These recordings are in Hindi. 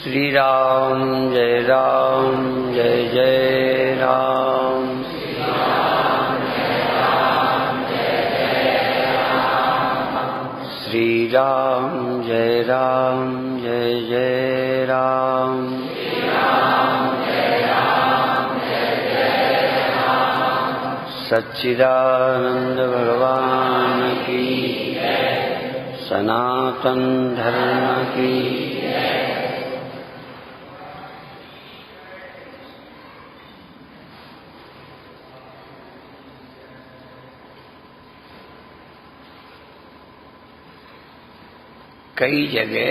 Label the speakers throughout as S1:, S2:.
S1: श्री राम जय जय राम। श्री राम जय जय राम। सच्चिदानंद भगवान की, सनातन धर्म की। कई जगह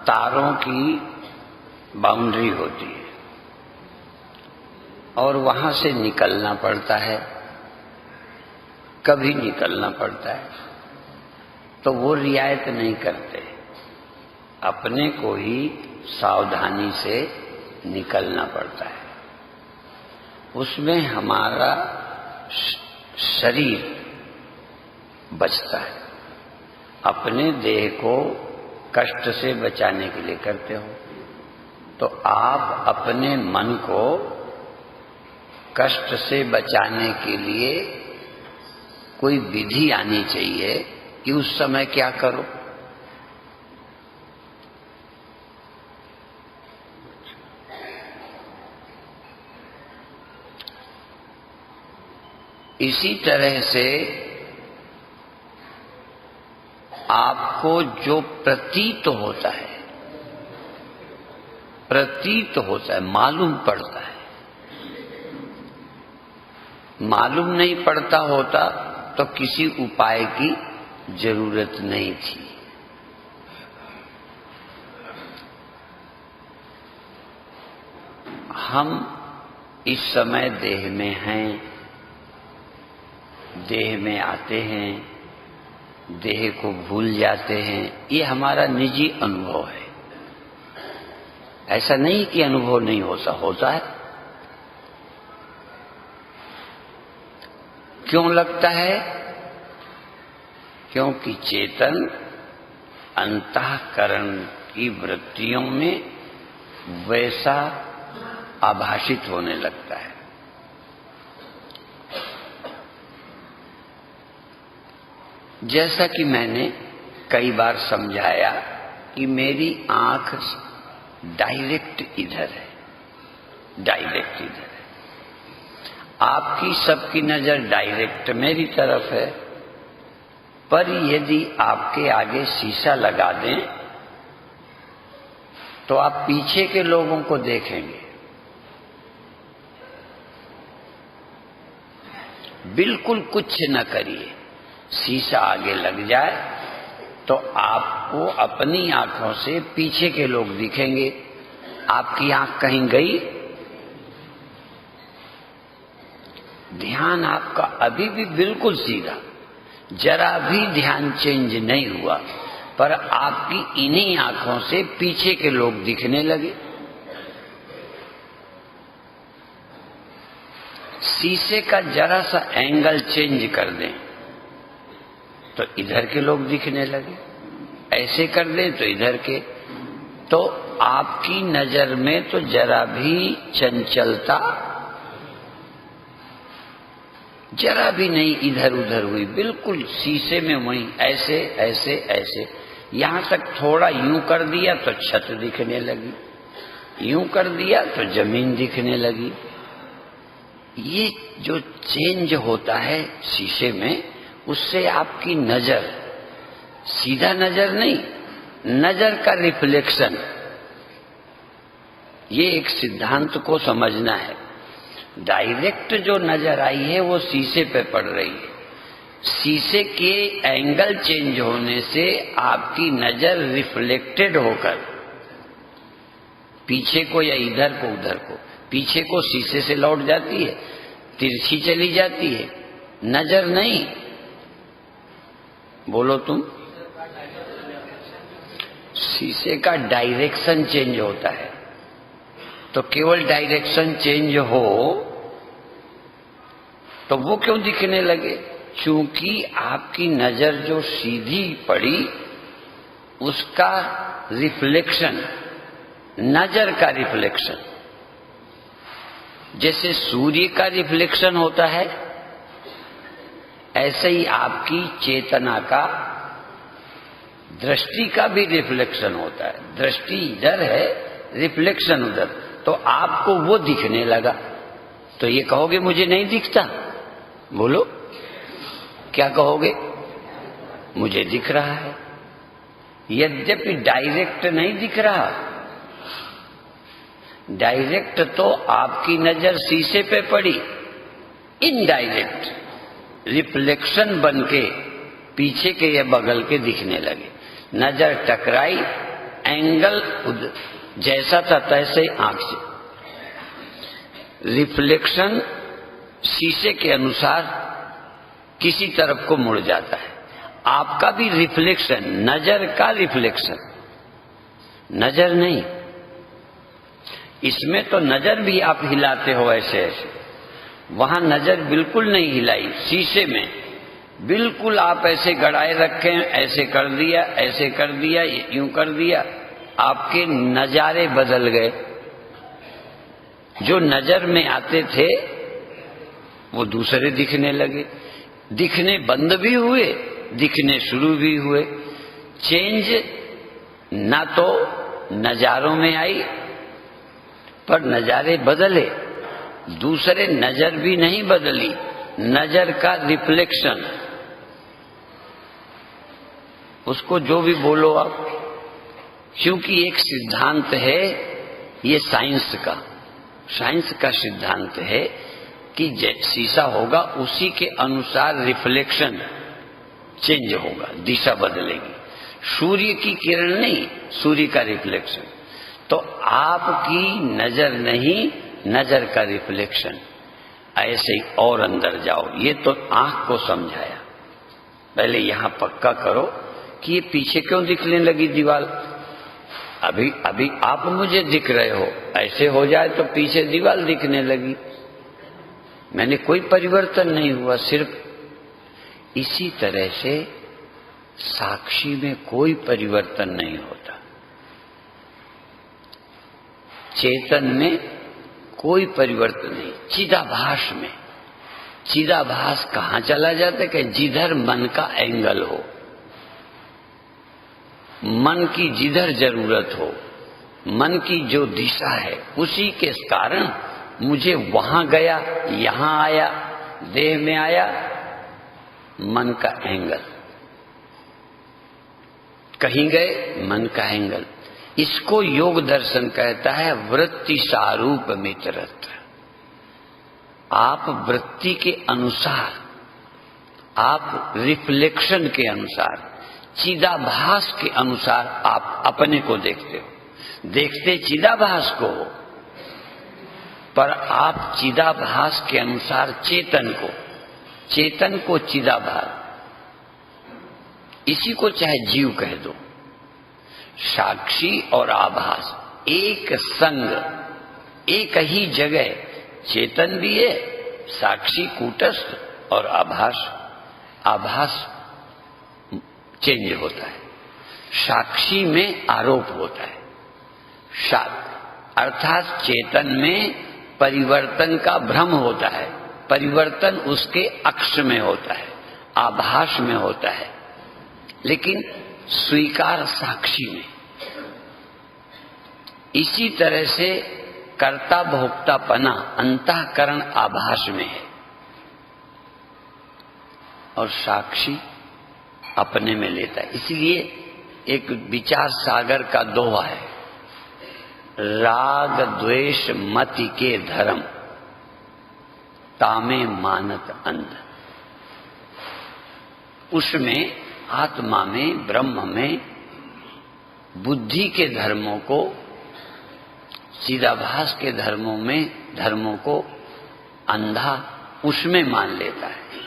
S1: तारों की बाउंड्री होती है और वहां से निकलना पड़ता है, कभी निकलना पड़ता है तो वो रियायत नहीं करते, अपने को ही सावधानी से निकलना पड़ता है। उसमें हमारा शरीर बचता है, अपने देह को कष्ट से बचाने के लिए करते हो। तो आप अपने मन को कष्ट से बचाने के लिए कोई विधि आनी चाहिए कि उस समय क्या करो। इसी तरह से आपको जो प्रतीत होता है, मालूम पड़ता है, मालूम नहीं पड़ता होता तो किसी उपाय की जरूरत नहीं थी। हम इस समय देह में हैं, देह में आते हैं, देह को भूल जाते हैं। ये हमारा निजी अनुभव है, ऐसा नहीं कि अनुभव नहीं होता है। क्यों लगता है? क्योंकि चेतन अंतःकरण की वृत्तियों में वैसा आभाषित होने लगता है। जैसा कि मैंने कई बार समझाया कि मेरी आंख डायरेक्ट इधर है, डायरेक्ट इधर है। आपकी सबकी नजर डायरेक्ट मेरी तरफ है, पर यदि आपके आगे शीशा लगा दें तो आप पीछे के लोगों को देखेंगे। बिल्कुल कुछ न करिए, शीशा आगे लग जाए तो आपको अपनी आंखों से पीछे के लोग दिखेंगे। आपकी आंख कहीं गई? ध्यान आपका अभी भी बिल्कुल सीधा, जरा भी ध्यान चेंज नहीं हुआ, पर आपकी इन्हीं आंखों से पीछे के लोग दिखने लगे। शीशे का जरा सा एंगल चेंज कर दें तो इधर के लोग दिखने लगे, ऐसे कर दें तो इधर के। तो आपकी नजर में तो जरा भी चंचलता जरा भी नहीं इधर उधर हुई, बिल्कुल शीशे में वहीं ऐसे ऐसे ऐसे। यहां तक थोड़ा यूं कर दिया तो छत दिखने लगी, यूं कर दिया तो जमीन दिखने लगी। ये जो चेंज होता है शीशे में, उससे आपकी नजर, सीधा नजर नहीं, नजर का रिफ्लेक्शन, ये एक सिद्धांत को समझना है। डायरेक्ट जो नजर आई है वो शीशे पे पड़ रही है। शीशे के एंगल चेंज होने से आपकी नजर रिफ्लेक्टेड होकर पीछे को या इधर को उधर को, पीछे को शीशे से लौट जाती है, तिरछी चली जाती है, नजर नहीं। बोलो तुम। शीशे का डायरेक्शन चेंज होता है। तो केवल डायरेक्शन चेंज हो तो वो क्यों दिखने लगे? चूंकि आपकी नजर जो सीधी पड़ी उसका रिफ्लेक्शन, नजर का रिफ्लेक्शन। जैसे सूर्य का रिफ्लेक्शन होता है, ऐसे ही आपकी चेतना का, दृष्टि का भी रिफ्लेक्शन होता है। दृष्टि इधर है, रिफ्लेक्शन उधर, तो आपको वो दिखने लगा। तो ये कहोगे मुझे नहीं दिखता? बोलो, क्या कहोगे? मुझे दिख रहा है, यद्यपि डायरेक्ट नहीं दिख रहा। डायरेक्ट तो आपकी नजर शीशे पे पड़ी, इनडायरेक्ट रिफ्लेक्शन बनके पीछे के या बगल के दिखने लगे। नजर टकराई, एंगल जैसा था तैसे आंख से, रिफ्लेक्शन शीशे के अनुसार किसी तरफ को मुड़ जाता है। आपका भी रिफ्लेक्शन, नजर का रिफ्लेक्शन, नजर नहीं। इसमें तो नजर भी आप हिलाते हो ऐसे ऐसे, वहां नजर बिल्कुल नहीं हिलाई। शीशे में बिल्कुल आप ऐसे गड़ाए रखे, ऐसे कर दिया, ऐसे कर दिया, यूं कर दिया, आपके नजारे बदल गए। जो नजर में आते थे वो दूसरे दिखने लगे, दिखने बंद भी हुए, दिखने शुरू भी हुए। चेंज ना तो नजारों में आई, पर नजारे बदले। दूसरे नजर भी नहीं बदली, नजर का रिफ्लेक्शन, उसको जो भी बोलो आप, क्योंकि एक सिद्धांत है ये साइंस का सिद्धांत है कि शीशा होगा उसी के अनुसार रिफ्लेक्शन चेंज होगा, दिशा बदलेगी। सूर्य की किरण नहीं, सूर्य का रिफ्लेक्शन। तो आपकी नजर नहीं, नजर का रिफ्लेक्शन। ऐसे ही और अंदर जाओ, ये तो आंख को समझाया। पहले यहां पक्का करो कि ये पीछे क्यों दिखने लगी दीवार। अभी आप मुझे दिख रहे हो, ऐसे हो जाए तो पीछे दीवार दिखने लगी। मैंने कोई परिवर्तन नहीं हुआ, सिर्फ इसी तरह से साक्षी में कोई परिवर्तन नहीं होता। चेतन में कोई परिवर्तन नहीं। चिदाभास में, चिदाभास कहां चला जाता है कि जिधर मन का एंगल हो, मन की जिधर जरूरत हो, मन की जो दिशा है, उसी के कारण मुझे वहां गया, यहां आया, देह में आया, मन का एंगल। कहीं गए, मन का एंगल। इसको योग दर्शन कहता है वृत्ति सारूप मित्रत्व। आप वृत्ति के अनुसार, आप रिफ्लेक्शन के अनुसार, चिदाभास के अनुसार आप अपने को देखते हो। देखते चिदाभास को हो, पर आप चिदाभास के अनुसार चेतन को चिदाभास, इसी को चाहे जीव कह दो। साक्षी और आभास एक संग, एक ही जगह, चेतन भी है, साक्षी कूटस्थ और आभास चेंज होता है। साक्षी में आरोप होता है, अर्थात चेतन में परिवर्तन का भ्रम होता है, परिवर्तन उसके अक्ष में होता है, आभास में होता है, लेकिन स्वीकार साक्षी में। इसी तरह से कर्ता भोक्तापना अंतःकरण आभास में है और साक्षी अपने में लेता है। इसलिए एक विचार सागर का दोहा है, राग द्वेष मति के धर्म तामे मानत अंध। उसमें आत्मा में, ब्रह्म में, बुद्धि के धर्मों को, चिदाभास के धर्मों को अंधा उसमें मान लेता है।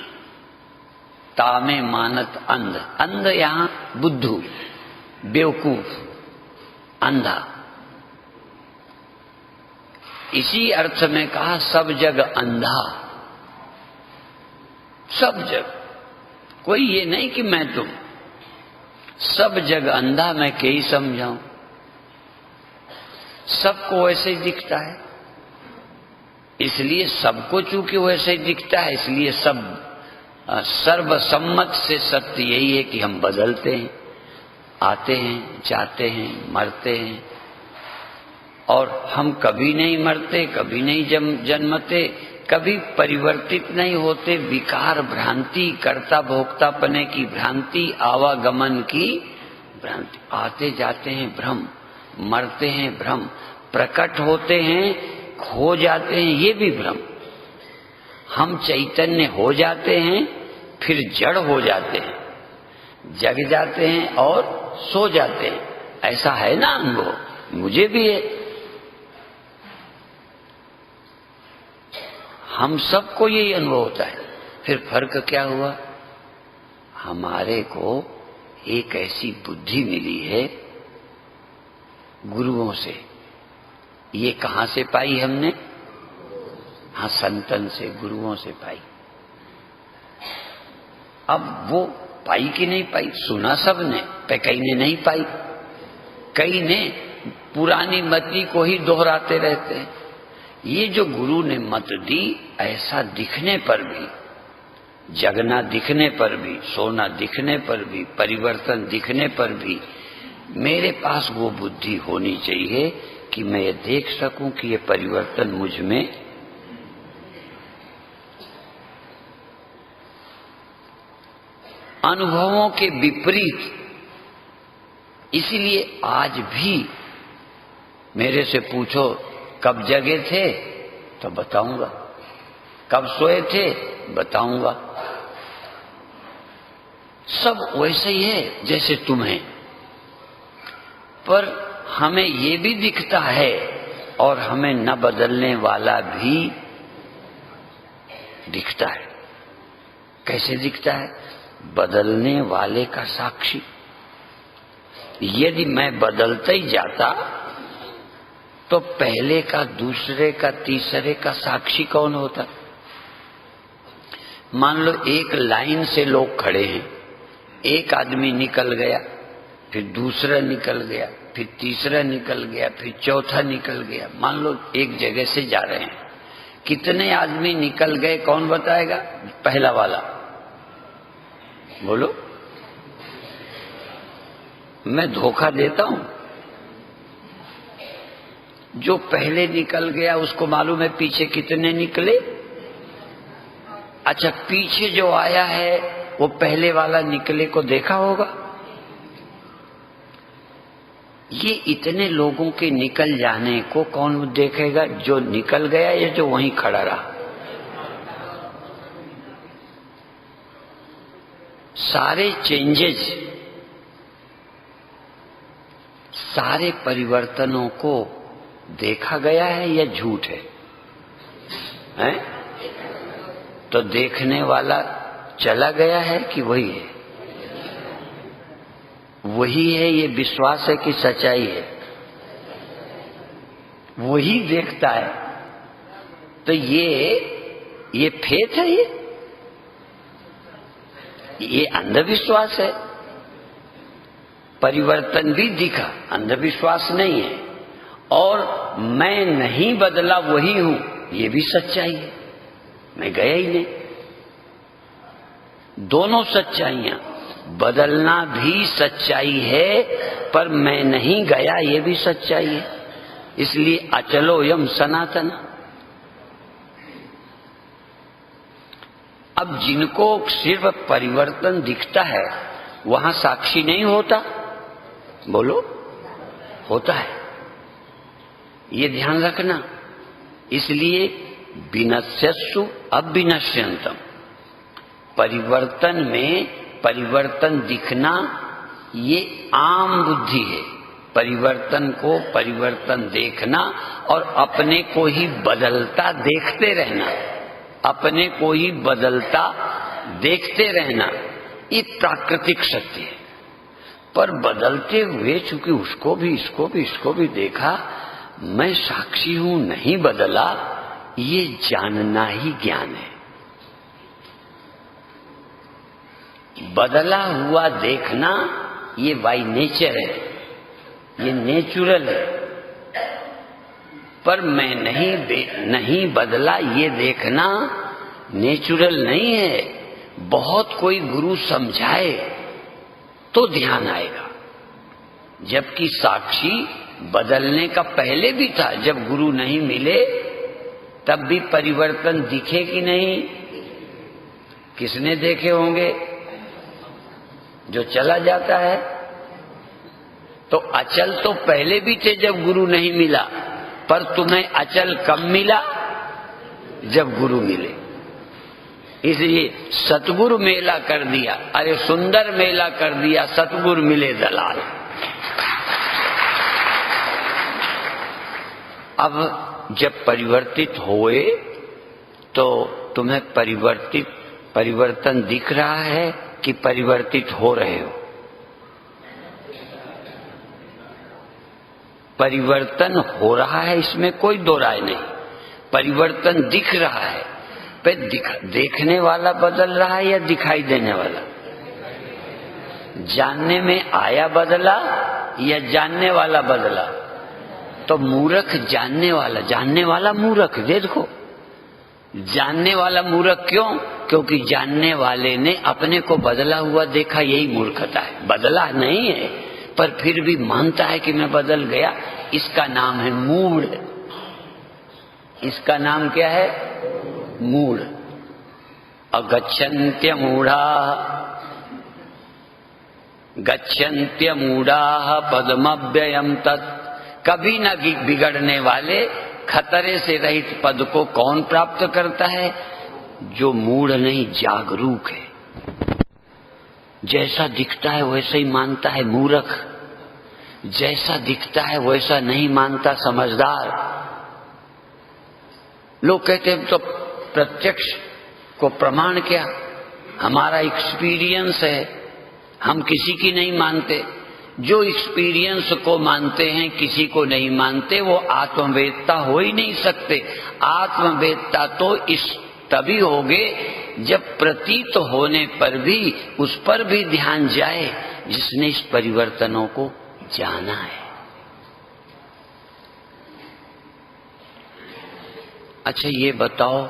S1: तामे मानत अंध, अंध यहां बुद्धू, बेवकूफ, अंधा। इसी अर्थ में कहा सब जग अंधा, सब जग। कोई ये नहीं कि मैं तुम, सब जग अंधा, मैं क्या ही समझाऊं। सबको वैसे ही दिखता है, इसलिए सबको चूंकि वैसे ही दिखता है, इसलिए सब सर्वसम्मत से सत्य यही है कि हम बदलते हैं, आते हैं, जाते हैं, मरते हैं, और हम कभी नहीं मरते, कभी नहीं जन्मते, कभी परिवर्तित नहीं होते। विकार भ्रांति, कर्ता भोक्तापने की भ्रांति, आवागमन की भ्रांति, आते जाते हैं भ्रम, मरते हैं भ्रम, प्रकट होते हैं, खो जाते हैं, ये भी भ्रम। हम चैतन्य हो जाते हैं, फिर जड़ हो जाते हैं, जग जाते हैं और सो जाते हैं। ऐसा है ना अनुभव, मुझे भी है, हम सबको यही अनुभव होता है। फिर फर्क क्या हुआ? हमारे को एक ऐसी बुद्धि मिली है गुरुओं से। ये कहां से पाई हमने? हाँ, संतन से, गुरुओं से पाई। अब वो पाई कि नहीं पाई? सुना सबने, पे कई ने नहीं पाई, कई ने पुरानी मति को ही दोहराते रहते हैं। ये जो गुरु ने मत दी, ऐसा दिखने पर भी, जगना दिखने पर भी, सोना दिखने पर भी, परिवर्तन दिखने पर भी, मेरे पास वो बुद्धि होनी चाहिए कि मैं ये देख सकूं कि ये परिवर्तन मुझ में अनुभवों के विपरीत। इसीलिए आज भी मेरे से पूछो कब जगे थे तो बताऊंगा, कब सोए थे बताऊंगा, सब वैसे ही है जैसे तुम्हें। पर हमें ये भी दिखता है और हमें न बदलने वाला भी दिखता है। कैसे दिखता है? बदलने वाले का साक्षी। यदि मैं बदलता ही जाता तो पहले का, दूसरे का, तीसरे का साक्षी कौन होता? मान लो एक लाइन से लोग खड़े हैं, एक आदमी निकल गया, फिर दूसरा निकल गया, फिर तीसरा निकल गया, फिर चौथा निकल गया। मान लो एक जगह से जा रहे हैं, कितने आदमी निकल गए कौन बताएगा? पहला वाला बोलो। मैं धोखा देता हूं? जो पहले निकल गया उसको मालूम है पीछे कितने निकले। अच्छा, पीछे जो आया है वो पहले वाला निकले को देखा होगा? ये इतने लोगों के निकल जाने को कौन देखेगा? जो निकल गया या जो वहीं खड़ा रहा? सारे चेंजेस, सारे परिवर्तनों को देखा गया है या झूठ है? हैं? तो देखने वाला चला गया है कि वही है? वही है, ये विश्वास है कि सच्चाई है? वही देखता है। तो ये फेथ है, ये अंधविश्वास है। परिवर्तन भी दिखा, अंधविश्वास नहीं है। और मैं नहीं बदला, वही हूं, ये भी सच्चाई है। मैं गया ही नहीं। दोनों सच्चाइयां, बदलना भी सच्चाई है, पर मैं नहीं गया ये भी सच्चाई है। इसलिए अचलोयम सनातन। अब जिनको सिर्फ परिवर्तन दिखता है वहां साक्षी नहीं होता? बोलो, होता है। ये ध्यान रखना। इसलिए विनश्यस्सु अविनश्यन्तम, परिवर्तन में परिवर्तन दिखना ये आम बुद्धि है। परिवर्तन को परिवर्तन देखना और अपने को ही बदलता देखते रहना, अपने को ही बदलता देखते रहना, ये प्राकृतिक सत्य है। पर बदलते हुए चूंकि उसको भी, इसको भी, इसको भी देखा, मैं साक्षी हूं, नहीं बदला, ये जानना ही ज्ञान है। बदला हुआ देखना ये बाय नेचर है, ये नेचुरल है। पर मैं नहीं बदला ये देखना नेचुरल नहीं है। बहुत कोई गुरु समझाए तो ध्यान आएगा, जबकि साक्षी बदलने का पहले भी था। जब गुरु नहीं मिले तब भी परिवर्तन दिखे कि नहीं? किसने देखे होंगे? जो चला जाता है। तो अचल तो पहले भी थे जब गुरु नहीं मिला, पर तुम्हें अचल कब मिला? जब गुरु मिले। इसलिए सतगुरु मेला कर दिया, अरे सुंदर मेला कर दिया, सतगुरु मिले दलाल। अब जब परिवर्तित होए तो तुम्हें परिवर्तन दिख रहा है कि परिवर्तित हो रहे हो? परिवर्तन हो रहा है, इसमें कोई दो राय नहीं। परिवर्तन दिख रहा है, पे देखने वाला बदल रहा है या दिखाई देने वाला? जानने में आया बदला या जानने वाला बदला? तो मूर्ख जानने वाला मूर्ख। देखो, जानने वाला मूर्ख क्यों? क्योंकि जानने वाले ने अपने को बदला हुआ देखा, यही मूर्खता है। बदला नहीं है पर फिर भी मानता है कि मैं बदल गया। इसका नाम है मूढ़। इसका नाम क्या है? मूढ़। अगच्छन्त्य मूढ़ा पद्मव्ययम तत्। कभी न बिगड़ने वाले खतरे से रहित पद को कौन प्राप्त करता है? जो मूढ़ नहीं, जागरूक है। जैसा दिखता है वैसा ही मानता है मूर्ख, जैसा दिखता है वैसा नहीं मानता समझदार। लोग कहते हैं तो प्रत्यक्ष को प्रमाण क्या? हमारा एक्सपीरियंस है, हम किसी की नहीं मानते। जो एक्सपीरियंस को मानते हैं किसी को नहीं मानते, वो आत्मवेत्ता हो ही नहीं सकते। आत्मवेत्ता तो तभी होगे जब प्रतीत होने पर भी उस पर भी ध्यान जाए जिसने इस परिवर्तनों को जाना है। अच्छा ये बताओ,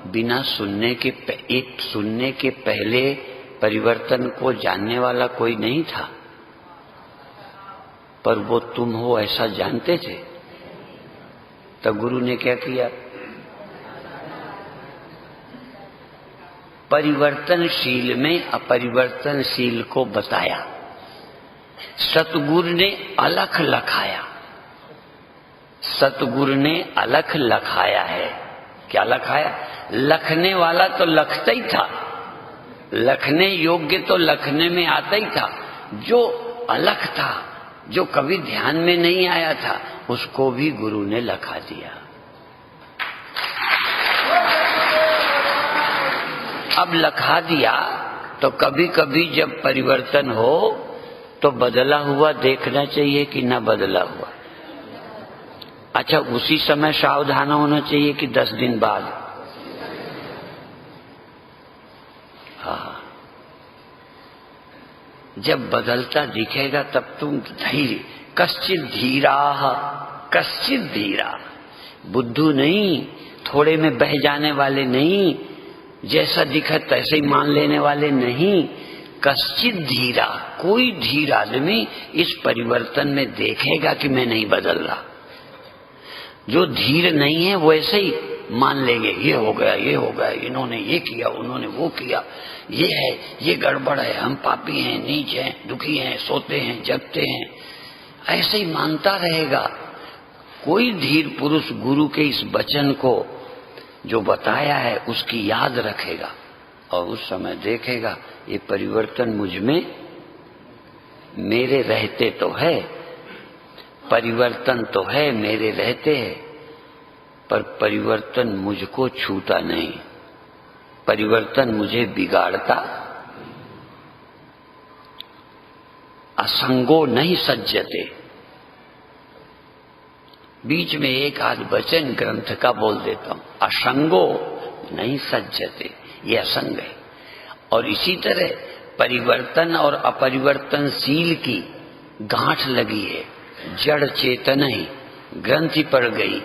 S1: बिना सुनने के पहले परिवर्तन को जानने वाला कोई नहीं था, पर वो तुम हो ऐसा जानते थे। तब गुरु ने क्या किया? परिवर्तनशील में अपरिवर्तनशील को बताया। सतगुरु ने अलख लखाया। सतगुरु ने अलख लखाया है। क्या लखाया? लखने वाला तो लखता ही था, लखने योग्य तो लखने में आता ही था। जो अलख था, जो कभी ध्यान में नहीं आया था, उसको भी गुरु ने लखा दिया। अब लखा दिया तो कभी कभी जब परिवर्तन हो तो बदला हुआ देखना चाहिए कि ना बदला हुआ? अच्छा, उसी समय सावधान होना चाहिए कि 10 दिन बाद? हाँ, जब बदलता दिखेगा तब तुम धैर्य। कश्चित धीरा बुद्धू नहीं, थोड़े में बह जाने वाले नहीं, जैसा दिखा तैसे ही मान लेने वाले नहीं। कश्चित धीरा, कोई धीर आदमी इस परिवर्तन में देखेगा कि मैं नहीं बदल रहा। जो धीर नहीं है वो ऐसे ही मान लेंगे, ये हो गया, ये हो गया, इन्होंने ये किया, उन्होंने वो किया, ये है, ये गड़बड़ है, हम पापी हैं, नीच हैं, दुखी हैं, सोते हैं, जगते हैं, ऐसे ही मानता रहेगा। कोई धीर पुरुष गुरु के इस वचन को जो बताया है उसकी याद रखेगा और उस समय देखेगा ये परिवर्तन मुझ में मेरे रहते तो है, परिवर्तन तो है मेरे रहते है, पर परिवर्तन मुझको छूता नहीं, परिवर्तन मुझे बिगाड़ता। असंगो नहीं सज्जते। बीच में एक आध वचन ग्रंथ का बोल देता हूं। असंगो नहीं सज्जते, ये असंग है। और इसी तरह परिवर्तन और अपरिवर्तनशील की गांठ लगी है, जड़ चेतन ही ग्रंथि पड़ गई,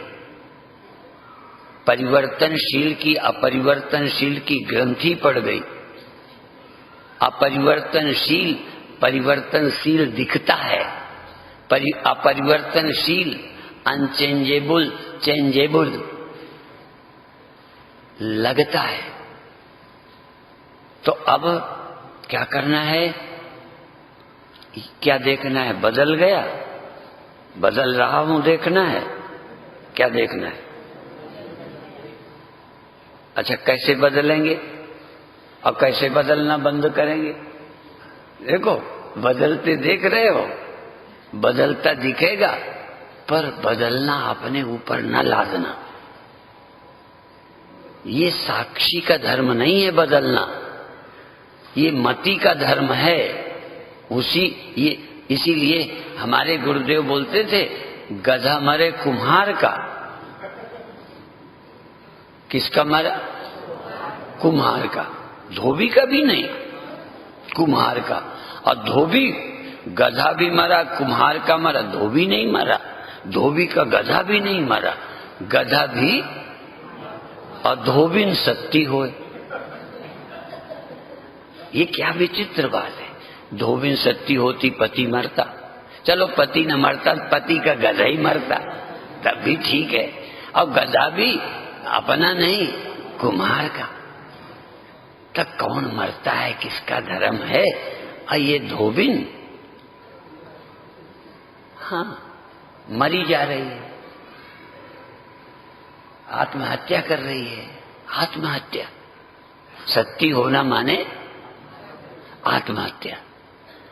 S1: परिवर्तनशील की अपरिवर्तनशील की ग्रंथि पड़ गई। अपरिवर्तनशील परिवर्तनशील दिखता है, अपरिवर्तनशील अनचेंजेबल चेंजेबल लगता है। तो अब क्या करना है, क्या देखना है? बदल गया, बदल रहा हूं देखना है। क्या देखना है? अच्छा, कैसे बदलेंगे और कैसे बदलना बंद करेंगे? देखो, बदलते देख रहे हो, बदलता दिखेगा, पर बदलना अपने ऊपर न लादना। ये साक्षी का धर्म नहीं है बदलना, ये मति का धर्म है। इसीलिए हमारे गुरुदेव बोलते थे, गधा मरे कुम्हार का। किसका मरा? कुम्हार का। धोबी का भी नहीं, कुम्हार का। और धोबी, गधा भी मरा, कुम्हार का मरा, धोबी नहीं मरा। धोबी का गधा भी नहीं मरा, गधा भी और धोबिन सत्ती होए। ये क्या विचित्र बात है। धोबिन सत्ती होती, पति मरता। चलो पति न मरता, पति का गधा ही मरता, तब भी ठीक है। और गधा भी अपना नहीं, कुम्हार का। तब कौन मरता है, किसका धर्म है? और ये धोबिन हाँ मरी जा रही है, आत्महत्या कर रही है। आत्महत्या, सत्ती होना माने आत्महत्या।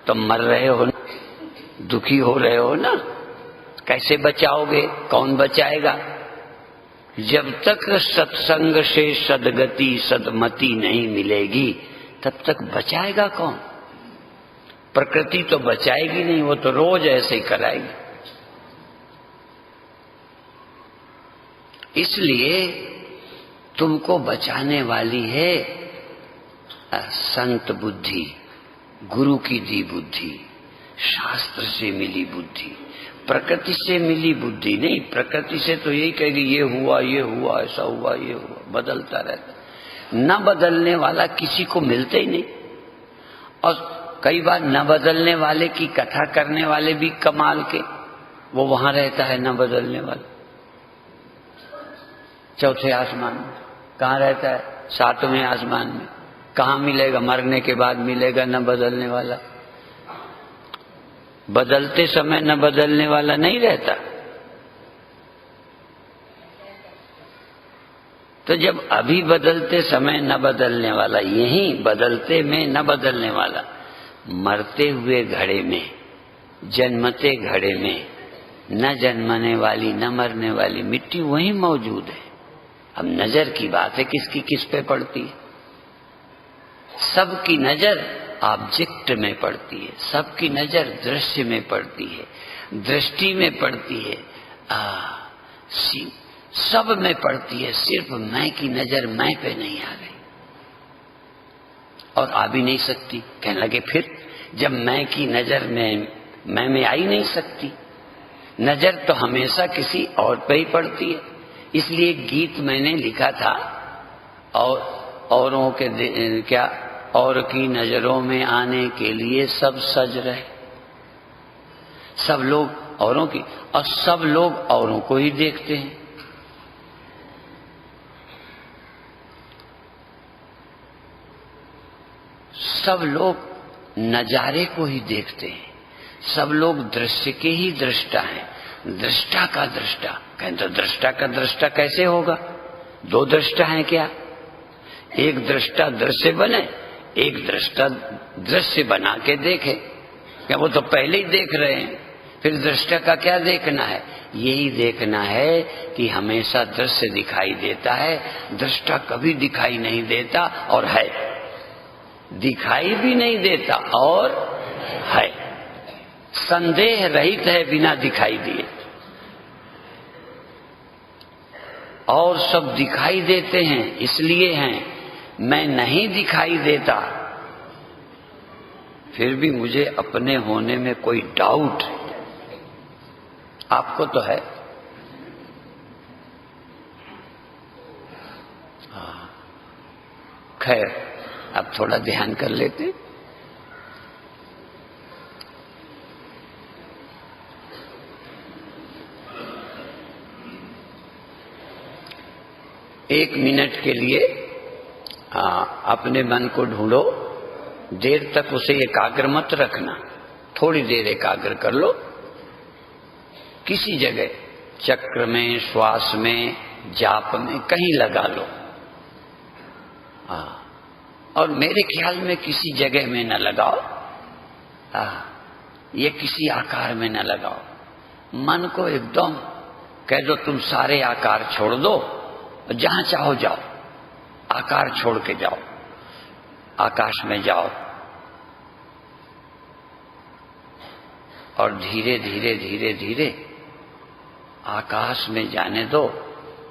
S1: तो मर रहे हो ना, दुखी हो रहे हो ना, कैसे बचाओगे? कौन बचाएगा? जब तक सत्संग से सदगति सदमति नहीं मिलेगी, तब तक बचाएगा कौन? प्रकृति तो बचाएगी नहीं, वो तो रोज ऐसे ही कराएगी। इसलिए तुमको बचाने वाली है संत बुद्धि, गुरु की दी बुद्धि, शास्त्र से मिली बुद्धि, प्रकृति से मिली बुद्धि नहीं। प्रकृति से तो यही कहेगी ये हुआ, ऐसा हुआ, ये हुआ, बदलता रहता। न बदलने वाला किसी को मिलते ही नहीं। और कई बार न बदलने वाले की कथा करने वाले भी कमाल के, वो वहां रहता है न बदलने वाला, चौथे आसमान में। कहाँ रहता है? सातवें आसमान में। कहाँ मिलेगा? मरने के बाद मिलेगा न बदलने वाला। बदलते समय न बदलने वाला नहीं रहता। तो जब अभी बदलते समय न बदलने वाला, यहीं बदलते में न बदलने वाला, मरते हुए घड़े में, जन्मते घड़े में, न जन्मने वाली न मरने वाली मिट्टी वहीं मौजूद है। अब नजर की बात है, किसकी किस पे पड़ती है? सबकी नजर ऑब्जेक्ट में पड़ती है, सबकी नजर दृश्य में पड़ती है, दृष्टि में पड़ती है, सब में पड़ती है। सिर्फ मैं की नजर मैं पे नहीं आ गई, और आ भी नहीं सकती। कहने लगे फिर जब मैं की नजर मैं में आई नहीं सकती, नजर तो हमेशा किसी और पे ही पड़ती है। इसलिए गीत मैंने लिखा था, और औरों के क्या, और की नजरों में आने के लिए सब सज रहे। सब लोग औरों की, और सब लोग औरों को ही देखते हैं। सब लोग नजारे को ही देखते हैं, सब लोग दृश्य के ही दृष्टा हैं। दृष्टा का दृष्टा कहें तो दृष्टा का दृष्टा कैसे होगा? दो दृष्टा हैं क्या? एक दृष्टा दृश्य बने, एक दृष्टा दृश्य बना के देखे। क्या वो तो पहले ही देख रहे हैं, फिर दृष्टा का क्या देखना है? यही देखना है कि हमेशा दृश्य दिखाई देता है, दृष्टा कभी दिखाई नहीं देता और है, दिखाई भी नहीं देता और है, संदेह रहित है बिना दिखाई दिए। और सब दिखाई देते हैं इसलिए हैं, मैं नहीं दिखाई देता फिर भी मुझे अपने होने में कोई डाउट है। आपको तो है, खैर, अब थोड़ा ध्यान कर लेते। एक मिनट के लिए अपने मन को ढूंढो। देर तक उसे एकाग्र मत रखना, थोड़ी देर एकाग्र कर लो किसी जगह, चक्र में, श्वास में, जाप में, कहीं लगा लो। और मेरे ख्याल में किसी जगह में न लगाओ, ये किसी आकार में न लगाओ। मन को एकदम कह दो तुम सारे आकार छोड़ दो, जहां चाहो जाओ, आकार छोड़ के जाओ, आकाश में जाओ और धीरे धीरे धीरे धीरे आकाश में जाने दो,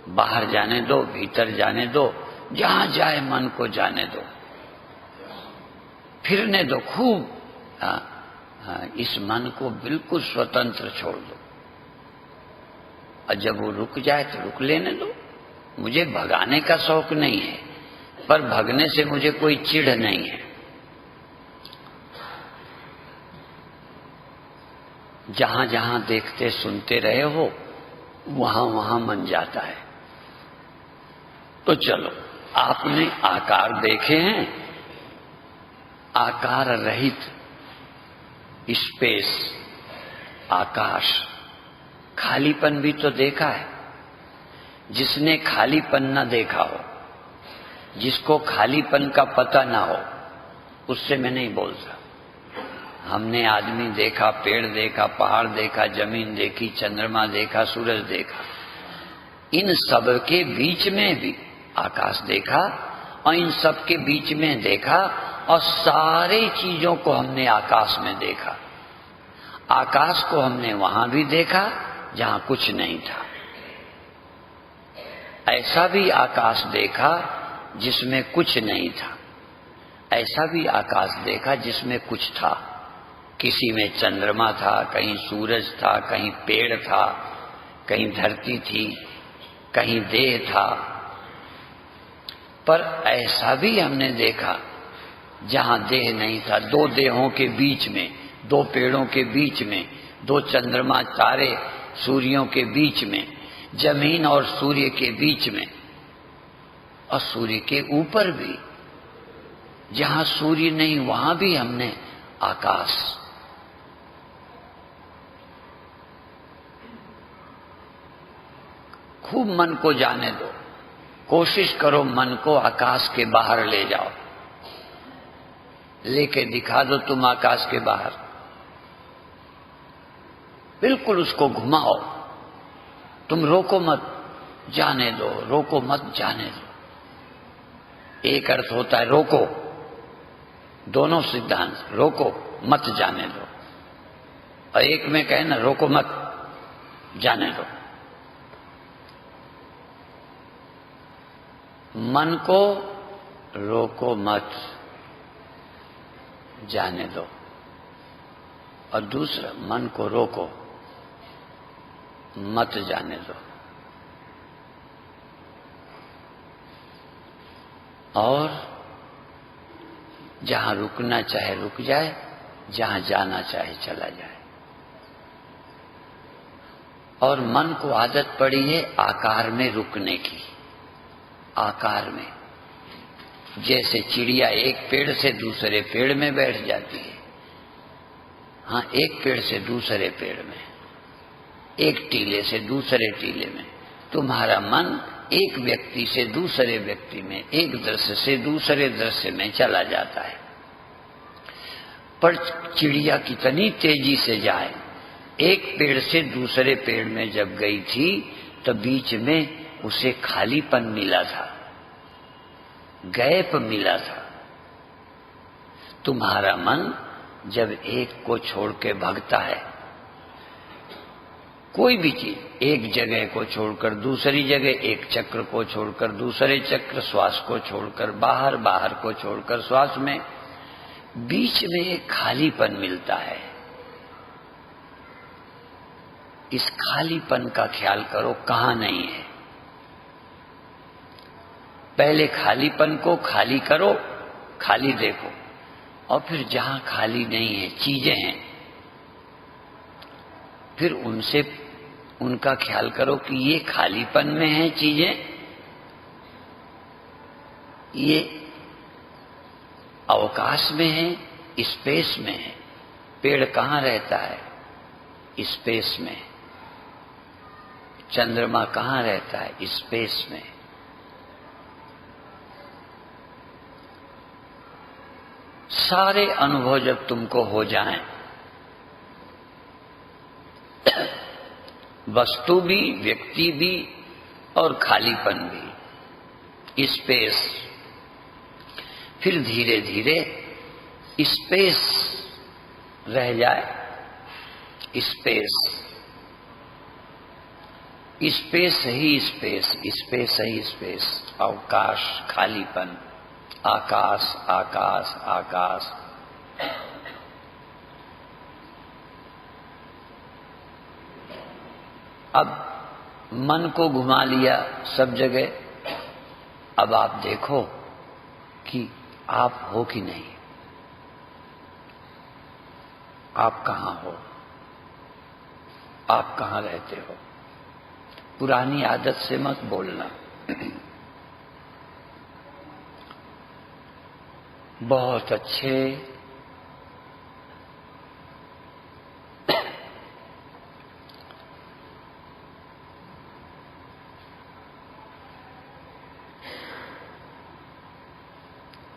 S1: बाहर जाने दो, भीतर जाने दो, जहां जाए मन को जाने दो, फिरने दो खूब। इस मन को बिल्कुल स्वतंत्र छोड़ दो, और जब वो रुक जाए तो रुक लेने दो। मुझे भगाने का शौक नहीं है, पर भगने से मुझे कोई चिढ़ नहीं है। जहां जहां देखते सुनते रहे हो, वहां वहां मन जाता है। तो चलो, आपने आकार देखे हैं, आकार रहित स्पेस, आकाश, खालीपन भी तो देखा है। जिसने खालीपन न देखा हो, जिसको खालीपन का पता ना हो, उससे मैं नहीं बोलता। हमने आदमी देखा, पेड़ देखा, पहाड़ देखा, जमीन देखी, चंद्रमा देखा, सूरज देखा, इन सब के बीच में भी आकाश देखा, और इन सब के बीच में देखा, और सारे चीजों को हमने आकाश में देखा। आकाश को हमने वहां भी देखा जहां कुछ नहीं था। ऐसा भी आकाश देखा जिसमें कुछ नहीं था, ऐसा भी आकाश देखा जिसमें कुछ था। किसी में चंद्रमा था, कहीं सूरज था, कहीं पेड़ था, कहीं धरती थी, कहीं देह था। पर ऐसा भी हमने देखा जहां देह नहीं था, दो देहों के बीच में, दो पेड़ों के बीच में, दो चंद्रमा, तारे, सूर्यों के बीच में, जमीन और सूर्य के बीच में, और सूर्य के ऊपर भी, जहां सूर्य नहीं वहां भी हमने आकाश। खूब मन को जाने दो, कोशिश करो मन को आकाश के बाहर ले जाओ, लेके दिखा दो तुम आकाश के बाहर, बिल्कुल उसको घुमाओ। तुम रोको मत, जाने दो, रोको मत, जाने दो। एक अर्थ होता है रोको, दोनों सिद्धांत, रोको मत, जाने दो। और एक में कहे ना रोको मत, जाने दो। मन को रोको मत, जाने दो। और दूसरा, मन को रोको मत, जाने दो। और जहां रुकना चाहे रुक जाए, जहां जाना चाहे चला जाए। और मन को आदत पड़ी है आकार में रुकने की, आकार में। जैसे चिड़िया एक पेड़ से दूसरे पेड़ में बैठ जाती है, हाँ, एक पेड़ से दूसरे पेड़ में, एक टीले से दूसरे टीले में। तुम्हारा मन एक व्यक्ति से दूसरे व्यक्ति में, एक दृश्य से दूसरे दृश्य में चला जाता है। पर चिड़िया कितनी तेजी से जाए, एक पेड़ से दूसरे पेड़ में जब गई थी तो बीच में उसे खालीपन मिला था, गैप मिला था। तुम्हारा मन जब एक को छोड़ के भागता है, कोई भी चीज, एक जगह को छोड़कर दूसरी जगह, एक चक्र को छोड़कर दूसरे चक्र, श्वास को छोड़कर बाहर, बाहर को छोड़कर श्वास में, बीच में एक खालीपन मिलता है। इस खालीपन का ख्याल करो, कहां नहीं है। पहले खालीपन को खाली करो, खाली देखो, और फिर जहां खाली नहीं है, चीजें हैं, फिर उनसे उनका ख्याल करो कि ये खालीपन में है चीजें, ये अवकाश में है, स्पेस में है। पेड़ कहाँ रहता है? स्पेस में। चंद्रमा कहाँ रहता है? स्पेस में। सारे अनुभव जब तुमको हो जाएं, वस्तु भी, व्यक्ति भी और खालीपन भी, स्पेस, फिर धीरे धीरे स्पेस रह जाए। स्पेस, स्पेस ही स्पेस, स्पेस ही स्पेस, अवकाश, खालीपन, आकाश, आकाश, आकाश। अब मन को घुमा लिया सब जगह। अब आप देखो कि आप हो कि नहीं, आप कहां हो, आप कहां रहते हो। पुरानी आदत से मत बोलना। बहुत अच्छे,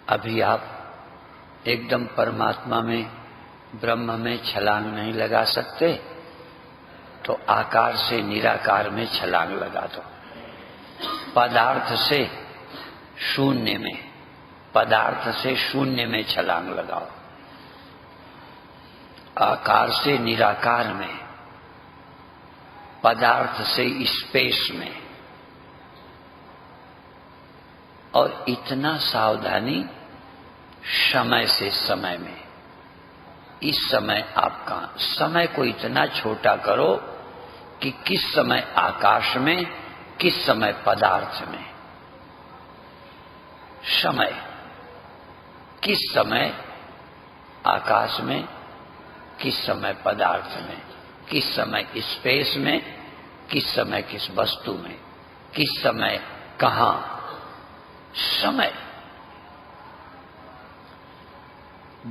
S1: अभी आप एकदम परमात्मा में, ब्रह्म में छलांग नहीं लगा सकते, तो आकार से निराकार में छलांग लगा दो। पदार्थ से शून्य में, पदार्थ से शून्य में छलांग लगाओ। आकार से निराकार में, पदार्थ से स्पेस में। और इतना सावधानी समय से समय में। इस समय आप कहां, समय को इतना छोटा करो कि किस समय आकाश में, किस समय पदार्थ में। समय, किस समय आकाश में, किस समय पदार्थ में, किस समय स्पेस में, किस समय किस वस्तु में, किस समय कहां। समय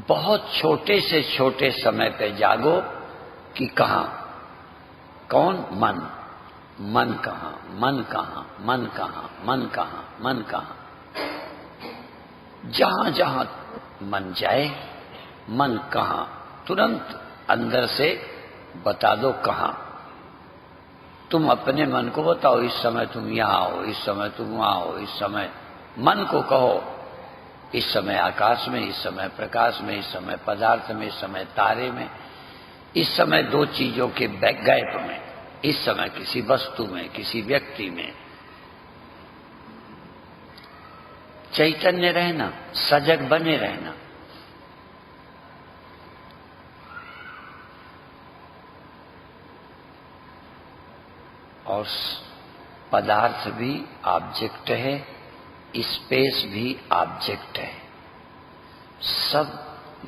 S1: बहुत छोटे से छोटे समय पे जागो कि कहां, कौन, मन, मन कहां, मन कहां, मन कहां, मन कहां, मन कहां। जहां जहां मन जाए, मन कहां, तुरंत अंदर से बता दो कहां। तुम अपने मन को बताओ, इस समय तुम यहां हो, इस समय तुम वहां हो। इस समय मन को कहो, इस समय आकाश में, इस समय प्रकाश में, इस समय पदार्थ में, इस समय तारे में, इस समय दो चीजों के गैप में, इस समय किसी वस्तु में, किसी व्यक्ति में। चैतन्य रहना, सजग बने रहना। और पदार्थ भी ऑब्जेक्ट है, स्पेस भी ऑब्जेक्ट है, सब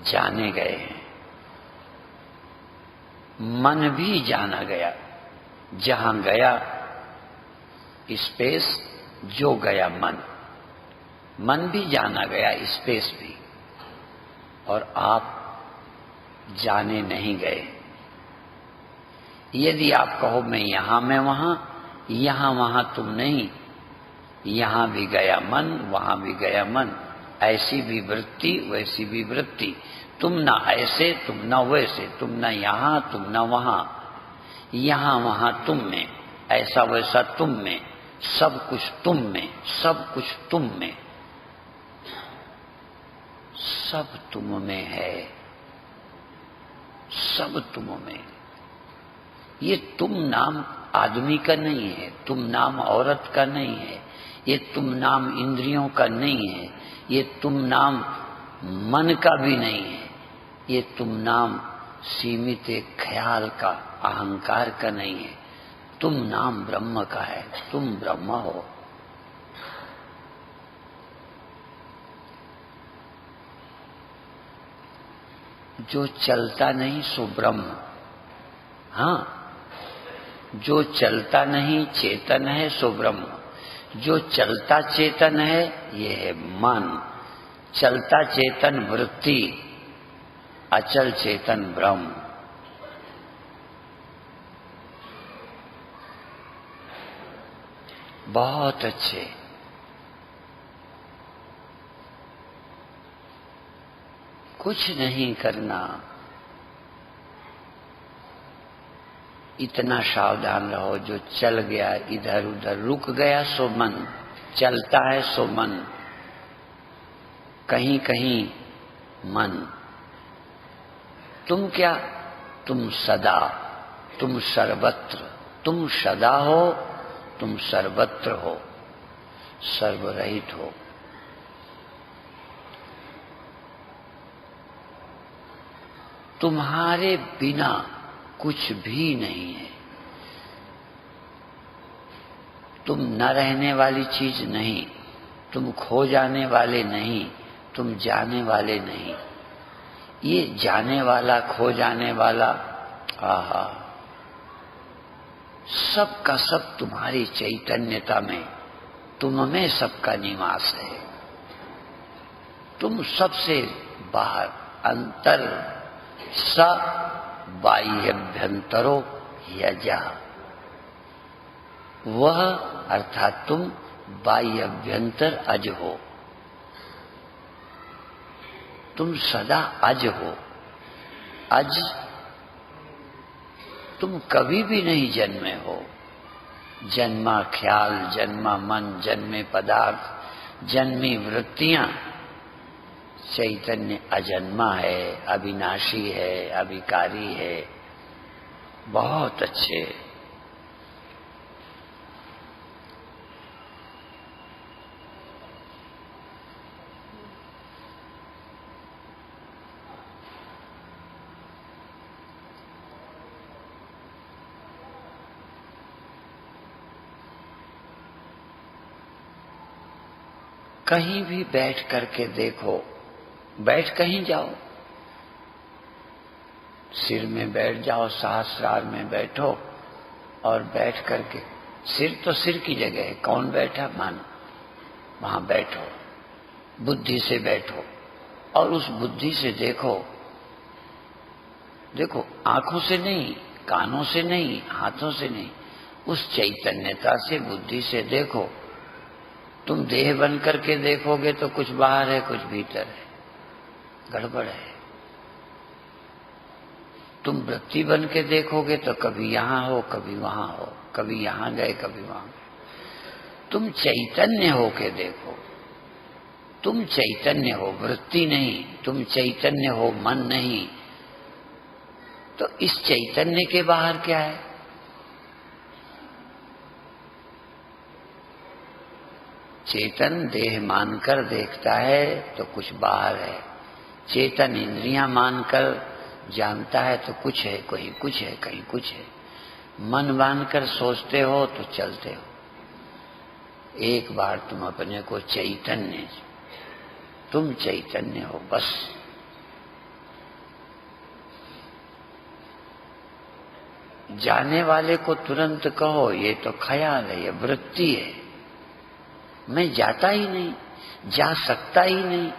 S1: जाने गए हैं। मन भी जाना गया, जहां गया स्पेस, जो गया मन। मन भी जाना गया, स्पेस भी। और आप जाने नहीं गए। यदि आप कहो मैं यहां, मैं वहां, यहां वहां तुम नहीं। यहां भी गया मन, वहां भी गया मन। ऐसी भी वृत्ति, वैसी भी वृत्ति। तुम ना ऐसे, तुम ना वैसे, तुम ना यहां, तुम ना वहां। यहां वहां तुम में, ऐसा वैसा तुम में, सब कुछ तुम में, सब कुछ तुम में। सब तुम में है, सब तुम में। ये तुम नाम आदमी का नहीं है, तुम नाम औरत का नहीं है, ये तुम नाम इंद्रियों का नहीं है, ये तुम नाम मन का भी नहीं है, ये तुम नाम सीमित एक ख्याल का, अहंकार का नहीं है। तुम नाम ब्रह्म का है, तुम ब्रह्म हो। जो चलता नहीं सो ब्रह्म। हाँ, जो चलता नहीं चेतन है सो ब्रह्म। जो चलता चेतन है ये है मन। चलता चेतन वृत्ति, अचल चेतन ब्रह्म। बहुत अच्छे। कुछ नहीं करना, इतना सावधान रहो। जो चल गया इधर उधर, रुक गया सो मन, चलता है सो मन, कहीं कहीं मन। तुम क्या? तुम सदा, तुम सर्वत्र। तुम सदा हो, तुम सर्वत्र हो, सर्वरहित हो। तुम्हारे बिना कुछ भी नहीं है। तुम न रहने वाली चीज नहीं, तुम खो जाने वाले नहीं, तुम जाने वाले नहीं। ये जाने वाला, खो जाने वाला, आहा, सब का सब तुम्हारी चैतन्यता में, तुम में सबका निवास है। तुम सबसे बाहर, अंतर स बाह्यभ्यंतरो यजा। वह अर्थात तुम बाह्यभ्यंतर अज हो। तुम सदा अज हो। अज तुम कभी भी नहीं जन्मे हो। जन्मा ख्याल, जन्मा मन, जन्मे पदार्थ, जन्मी वृत्तियां। चैतन्य अजन्मा है, अविनाशी है, अविकारी है। बहुत अच्छे। कहीं भी बैठ करके देखो, बैठ कहीं जाओ, सिर में बैठ जाओ, सहस्रार में बैठो और बैठ करके, सिर तो सिर की जगह है, कौन बैठा? मन। वहां बैठो, बुद्धि से बैठो और उस बुद्धि से देखो। देखो, आंखों से नहीं, कानों से नहीं, हाथों से नहीं, उस चैतन्यता से, बुद्धि से देखो। तुम देह बन करके देखोगे तो कुछ बाहर है, कुछ भीतर है, गड़बड़ है। तुम वृत्ति बन के देखोगे तो कभी यहां हो, कभी वहां हो, कभी यहां गए, कभी वहां गए। तुम चैतन्य हो के देखो। तुम चैतन्य हो, वृत्ति नहीं। तुम चैतन्य हो, मन नहीं। तो इस चैतन्य के बाहर क्या है? चेतन देह मानकर देखता है तो कुछ बाहर है। चेतन इंद्रियां मानकर जानता है तो कुछ है, कहीं कुछ है, कहीं कुछ है। मन मानकर सोचते हो तो चलते हो। एक बार तुम अपने को चैतन्य, तुम चैतन्य हो, बस। जाने वाले को तुरंत कहो ये तो ख्याल है, ये वृत्ति है, मैं जाता ही नहीं, जा सकता ही नहीं।